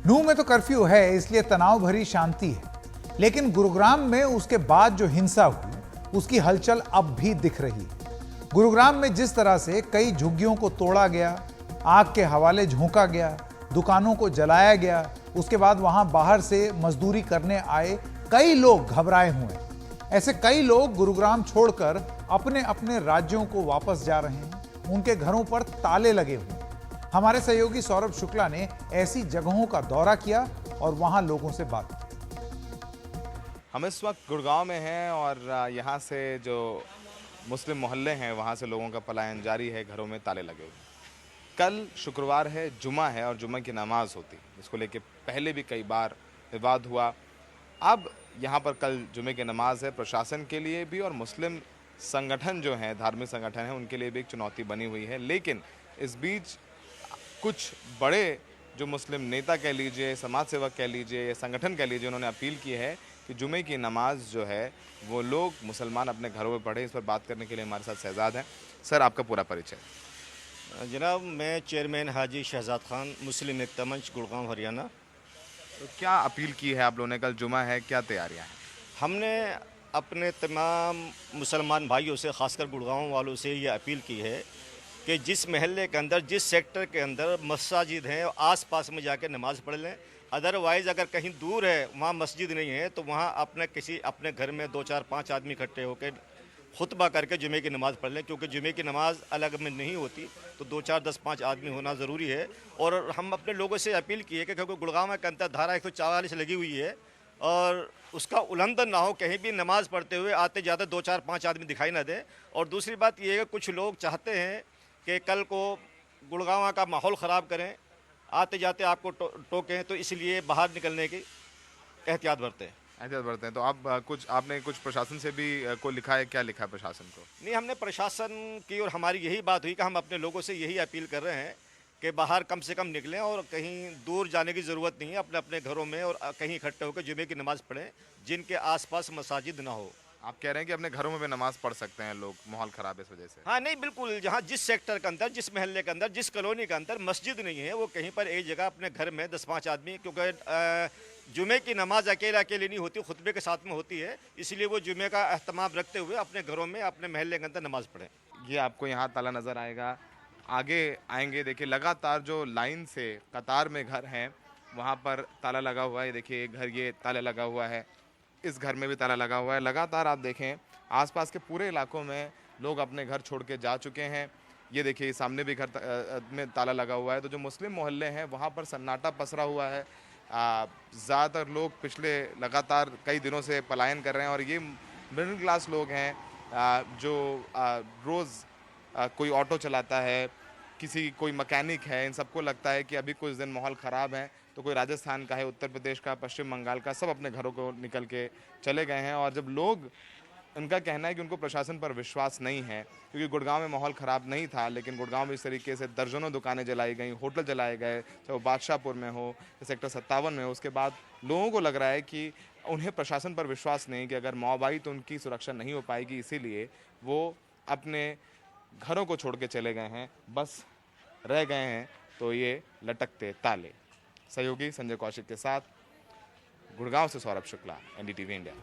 नूह में तो कर्फ्यू है, इसलिए तनाव भरी शांति है, लेकिन गुरुग्राम में उसके बाद जो हिंसा हुई उसकी हलचल अब भी दिख रही है। गुरुग्राम में जिस तरह से कई झुग्गियों को तोड़ा गया, आग के हवाले झोंका गया, दुकानों को जलाया गया, उसके बाद वहां बाहर से मजदूरी करने आए कई लोग घबराए हुए हैं। ऐसे कई लोग गुरुग्राम छोड़कर अपने अपने राज्यों को वापस जा रहे हैं, उनके घरों पर ताले लगे हुए हैं। हमारे सहयोगी सौरभ शुक्ला ने ऐसी जगहों का दौरा किया और वहां लोगों से बात की। हम इस वक्त गुड़गांव में हैं और यहाँ से जो मुस्लिम मोहल्ले हैं वहाँ से लोगों का पलायन जारी है, घरों में ताले लगे हुए। कल शुक्रवार है, जुमा है और जुमा की नमाज होती, इसको लेके पहले भी कई बार विवाद हुआ। अब यहाँ पर कल जुमे की नमाज है, प्रशासन के लिए भी और मुस्लिम संगठन जो हैं, धार्मिक संगठन हैं, उनके लिए भी एक चुनौती बनी हुई है। लेकिन इस बीच कुछ बड़े जो मुस्लिम नेता कह लीजिए, समाज सेवक कह लीजिए या संगठन कह लीजिए, उन्होंने अपील की है कि जुमे की नमाज जो है वो लोग मुसलमान अपने घरों में पढ़े। इस पर बात करने के लिए हमारे साथ शहजाद हैं। सर, आपका पूरा परिचय। जनाब, मैं चेयरमैन हाजी शहजाद खान, मुस्लिम एकता मंच, गुड़गांव, हरियाणा। तो क्या अपील की है आप लोगों ने? कल जुमा है, क्या तैयारियां हैं? हमने अपने तमाम मुसलमान भाइयों से, ख़ासकर गुड़गांव वालों से ये अपील की है कि जिस महल्ले के अंदर, जिस सेक्टर के अंदर मस्जिद हैं, आस-पास में जाकर नमाज़ पढ़ लें। अदरवाइज़ अगर कहीं दूर है, वहाँ मस्जिद नहीं है, तो वहाँ अपने घर में 2, 4, 5 आदमी इकट्ठे होकर खुतबा करके जुमे की नमाज़ पढ़ लें, क्योंकि जुमे की नमाज़ अलग में नहीं होती, तो 2, 4, 10, 5 आदमी होना ज़रूरी है। और हम अपने लोगों से अपील की है कि क्योंकि गुड़गांव के अंदर धारा 144 लगी हुई है और उसका उल्लंघन ना हो, कहीं भी नमाज़ पढ़ते हुए आते जाते 2, 4, 5 आदमी दिखाई ना दें। और दूसरी बात यह है कि कुछ लोग चाहते हैं कि कल को गुड़गांव का माहौल ख़राब करें, आते जाते आपको टोकें, तो इसलिए बाहर निकलने की एहतियात बरतें। तो आप आपने कुछ प्रशासन से भी को लिखा है? क्या लिखा है प्रशासन को? नहीं, हमने प्रशासन की और हमारी यही बात हुई कि हम अपने लोगों से यही अपील कर रहे हैं कि बाहर कम से कम निकलें और कहीं दूर जाने की ज़रूरत नहीं है, अपने अपने घरों में और कहीं इकट्ठे होकर जुमे की नमाज़ पढ़ें जिनके आसपास मसाजिद ना हो। आप कह रहे हैं कि अपने घरों में भी नमाज पढ़ सकते हैं लोग, माहौल ख़राब है इस वजह से? हाँ, नहीं, बिल्कुल, जहाँ जिस सेक्टर के अंदर, जिस महल्ले के अंदर, जिस कॉलोनी के अंदर मस्जिद नहीं है, वो कहीं पर एक जगह अपने घर में 10-5 आदमी, क्योंकि जुमे की नमाज अकेले नहीं होती, खुतबे के साथ में होती है, इसलिए वो जुमे का एहतमाम रखते हुए अपने घरों में, अपने महल्ले के अंदर नमाज पढ़ें। ये आपको यहाँ ताला नज़र आएगा, आगे आएंगे, देखिए लगातार जो लाइन से कतार में घर हैं वहाँ पर ताला लगा हुआ है। देखिए घर, ये ताला लगा हुआ है, इस घर में भी ताला लगा हुआ है। लगातार आप देखें आसपास के पूरे इलाकों में लोग अपने घर छोड़ के जा चुके हैं। ये देखिए सामने भी घर में ताला लगा हुआ है। तो जो मुस्लिम मोहल्ले हैं वहाँ पर सन्नाटा पसरा हुआ है। ज़्यादातर लोग पिछले लगातार कई दिनों से पलायन कर रहे हैं और ये मिडिल क्लास लोग हैं जो रोज़ कोई ऑटो चलाता है, कोई मैकेनिक है। इन सबको लगता है कि अभी कुछ दिन माहौल ख़राब है, तो कोई राजस्थान का है, उत्तर प्रदेश का, पश्चिम बंगाल का, सब अपने घरों को निकल के चले गए हैं। और जब लोग, उनका कहना है कि उनको प्रशासन पर विश्वास नहीं है, क्योंकि गुड़गांव में माहौल ख़राब नहीं था, लेकिन गुड़गांव में इस तरीके से दर्जनों दुकानें जलाई गई, होटल जलाए गए, चाहे वो बादशाहपुर में हो, सेक्टर 57 में हो। उसके बाद लोगों को लग रहा है कि उन्हें प्रशासन पर विश्वास नहीं, कि अगर मॉब आई तो उनकी सुरक्षा नहीं हो पाएगी, इसीलिए वो अपने घरों को छोड़ के चले गए हैं। बस रह गए हैं तो ये लटकते ताले। सहयोगी संजय कौशिक के साथ गुड़गांव से सौरभ शुक्ला, NDTV इंडिया।